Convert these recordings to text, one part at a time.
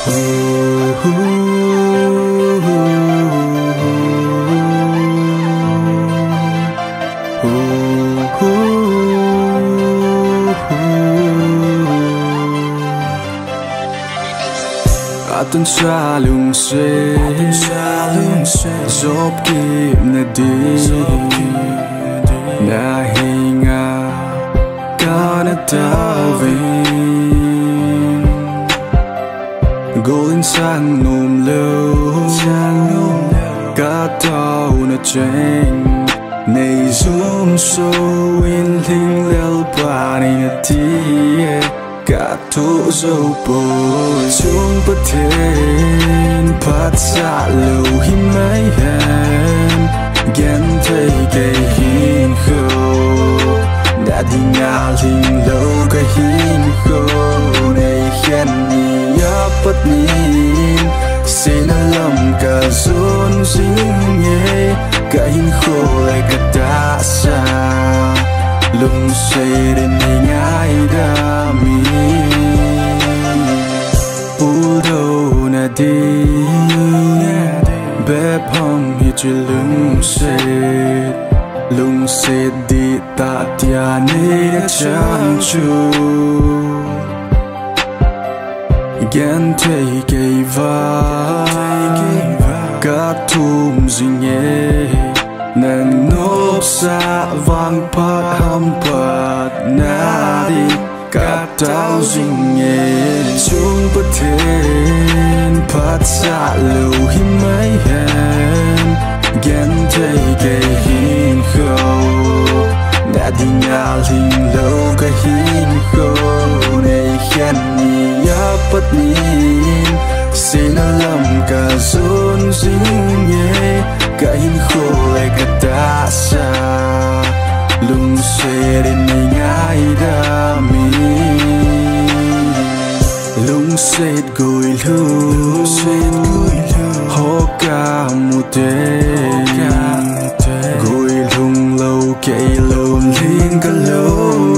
Atun sa lungsay Zop kip na di Nahinga ka na tawin Golin sang nôm lâu Kataw na cheng Nay zoom so in ling lel pani na tiye Kato dâu bồi xuống bất thiên Phát xa lâu hi mấy hẹn Ghen thấy cây hiên khâu Đã đi ngà linh lâu cái hiên khâu Này khen nhì áp bất nhìn Xin lâm cả dôn dính nhé Cả hiên khâu lại cả ta xa Lung xoay đến này ngái đa mi U đâu nà đi Bếp hông hi chỉ lung xệt đi ta tia nê chan chu Ghen thấy cây vang Cả thùm dinh nhé Nang nop sa vang pat hampat nadi Katau zinge chung paten Pat sa lâu hi mấy hẹn Ghen thấy cây hiên khâu Đã đi ngà linh lâu cái hiên khâu Này khen nhì áp bất nhìn Xin lâm cả dôn dính nhé Cả hiên khô lại cả ta xa Lung xoay đến này ngái đa mi Lung xoay gối lưu Hô ca mù tê Gối lung lâu cây lâu liên cả lâu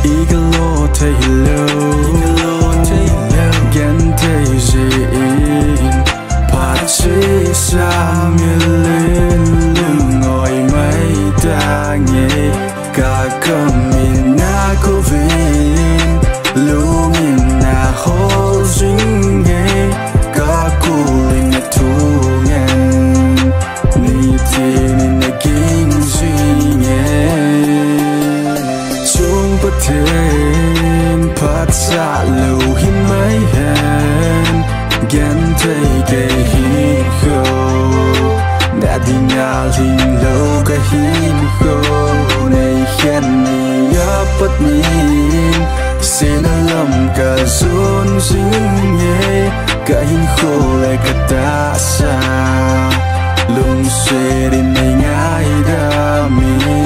Ý cả lô thấy lâu Ghen thấy dịnh Phát chế xa miên lên lưng ngồi mấy ta nhé Cả cầm mình na cô vinh Lưu mình na hô dính nghe Cả cô linh na thu ngàn Nì thì mình na kinh duy nhé Chung bất thiên Phát xa lâu hi mấy hẹn Ghen thấy cây hiên khâu Đã đi ngà linh lâu cái hiên khâu Này khen nhì áp bất nhìn Xin lâm cả dôn dính nhé Cả hiên khâu lại cả ta xa Lung xoay đến này ngái đa mi